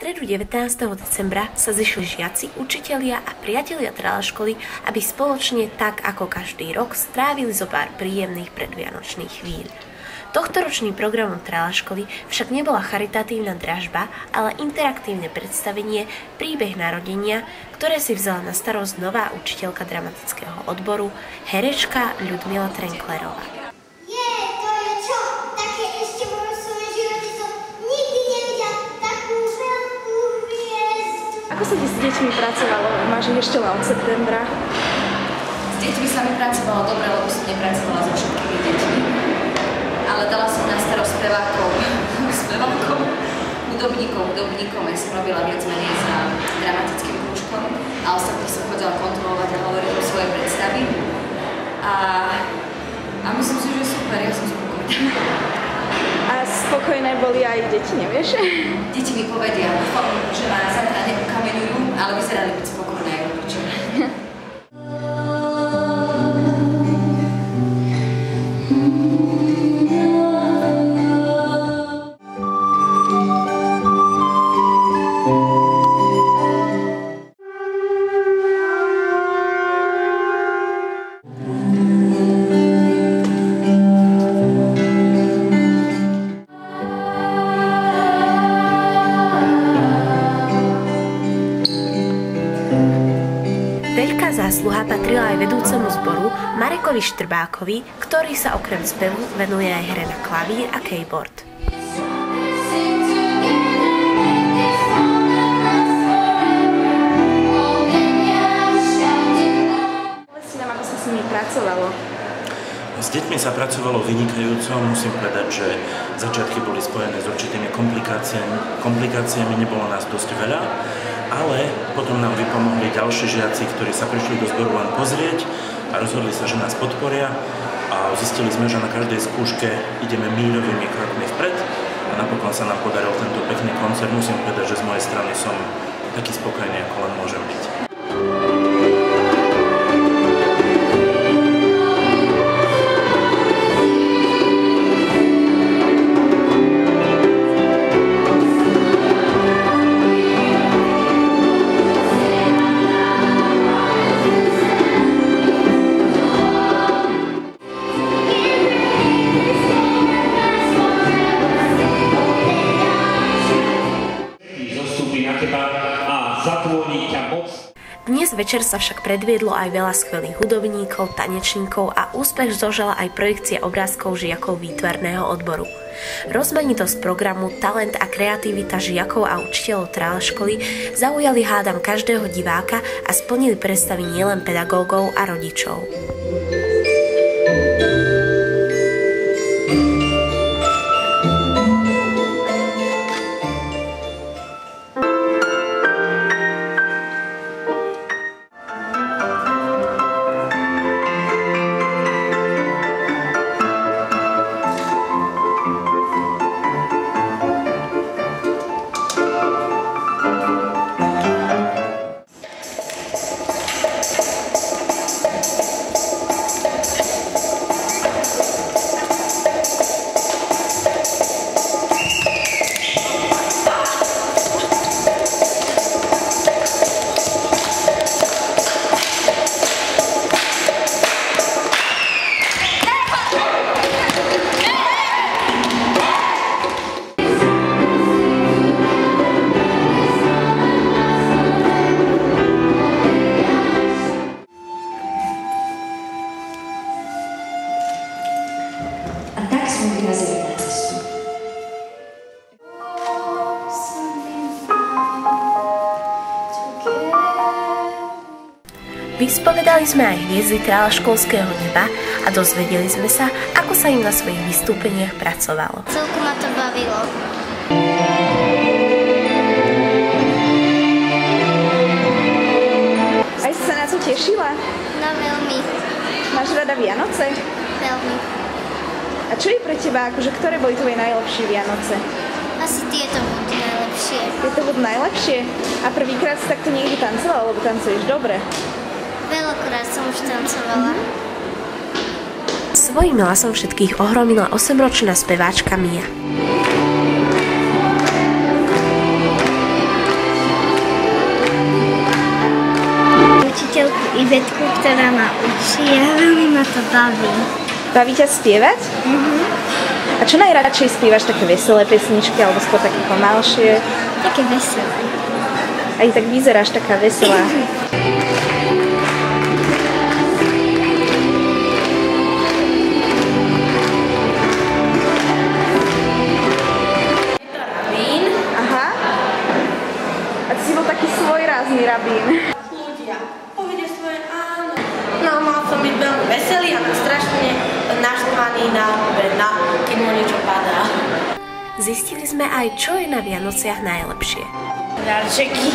stredu 19. decembra sa zišli žiaci, učitelia a priatelia Tralaškoly, aby spoločne, tak ako každý rok, strávili zo pár príjemných predvianočných chvíľ. Tohtoročným programom Tralaškoly však nebola charitatívna dražba, ale interaktívne predstavenie Príbeh narodenia, ktoré si vzala na starosť nová učiteľka dramatického odboru, herečka Ľudmila Trenklerová. Ako sa ti s deťmi pracovalo? Máš ich ešte len od septembra. S deťmi sa mi pracovalo dobre, lebo som nepracovala so všetkými deťmi. Ale dala som na starosť spevákov, hudobníkom. Ja som robila viac menej za dramatickým krúžkom a ostatne som chodila kontrolovať a hovoriť o svoje predstavy. A myslím si, že super, ja som spokojná. A spokojné boli aj deti, nevieš? Deti mi povedia, že ma zajtra neukameňujú, ale vyzerali byť spokojné aj rodičia. Veľká zásluha patrila aj vedúcemu zboru Marekovi Štrbákovi, ktorý sa okrem spevu venuje aj hre na klavír a keyboard. Povedz nám, ako sa s nimi pracovalo. S deťmi sa pracovalo vynikajúco, musím povedať, že začiatky boli spojené s určitými komplikáciami, nebolo nás dosť veľa, ale potom nám vypomohli ďalší žiaci, ktorí sa prišli do zboru len pozrieť a rozhodli sa, že nás podporia a zistili sme, že na každej skúške ideme míľovými krokmi vpred a napokon sa nám podaril tento pekný koncert. Musím povedať, že z mojej strany som taký spokojný, ako len môžem byť. Dnes večer sa však predviedlo aj veľa skvelých hudobníkov, tanečníkov a úspech zožala aj projekcia obrázkov žiakov výtvarného odboru. Rozmanitosť programu, talent a kreativita žiakov a učiteľov Tralaškoly zaujali hádam každého diváka a splnili predstavy nielen pedagógov a rodičov. Vyspovedali sme aj hviezdy Tralaškolského neba a dozvedeli sme sa, ako sa im na svojich vystúpeniach pracovalo. Celku ma to bavilo. Aj si sa na to tešila? No veľmi. Máš rada Vianoce? Veľmi. A čo je pre teba, ktoré boli tvoje najlepšie Vianoce? Asi tieto budú najlepšie. Tieto budú najlepšie? A prvýkrát si takto niekde tancovala, lebo tancuješ dobre? Veľakrát som už tancovala. Svojím hlasom všetkých ohromila 8-ročná speváčka Mia. Ivetku, ktorá ma učí a veľmi ma to baví. Baví ťa spievať? A čo najradšej spievaš? Také veselé pesničky alebo skôr také pomalšie? Také veselé. Aj tak vyzeráš taká veselá. Aha. A ty si bol taký svojrázny rabín. Ľudia, povedia svoje áno. No, mal som byť veľmi veselý a strašne naštvaný keď mu niečo padá. Zistili sme aj, čo je na Vianociach najlepšie. Darčeky.